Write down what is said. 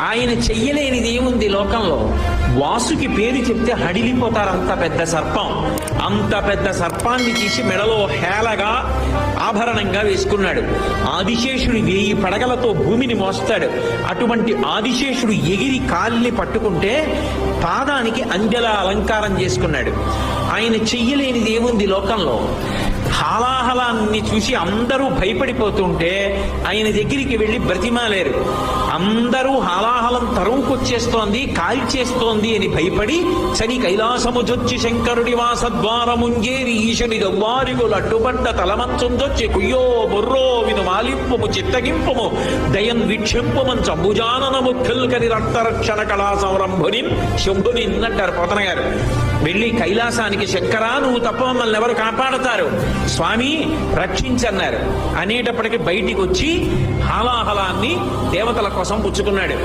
ఆయన చెయ్యలేనిది ఏముంది లోకంలో. వాసుకి పేరు చెప్తే హడిలిపోతారు. అంత పెద్ద సర్పం, అంత పెద్ద సర్పాన్ని తీసి మెడలో హేళగా ఆభరణంగా వేసుకున్నాడు. ఆదిశేషుడు 1000 పడగలతో భూమిని మోస్తాడు. అటువంటి ఆదిశేషుడు ఎగిరి కాలిని పట్టుకుంటే పాదానికి అంజల అలంకారం చేసుకున్నాడు. ఆయన చెయ్యలేనిది ఏముంది లోకంలో. హాలాహలాన్ని చూసి అందరూ భయపడిపోతుంటే ఆయన దగ్గరికి వెళ్ళి బ్రతిమాలేరు. అందరూ హాలాహలం తరువుకొచ్చేస్తోంది, కాల్చేస్తోంది అని భయపడి చని కైలాసముజొచ్చి శంకరుడి వాసద్వారముంజేరి ఈశని గవ్వారిగులు అడ్డుపడ్డ తలమంచుందొచ్చి కుయ్యో బొర్రో విను మాలింపుము చిత్తగింపుము దయన్ వీక్షింపుమన్ చంబుజాననము కల్కరి రక్తరక్షణ కళా సంరంభుని శంభుని అంటారు పోతన గారు. వెళ్ళి కైలాసానికి శంకరా నువ్వు తప్ప మమ్మల్ని ఎవరు కాపాడతారు, స్వామి రక్షించన్నారు అనేటప్పటికి బయటికి వచ్చి హాలాహలాన్ని దేవతల కోసం పుచ్చుకున్నాడు.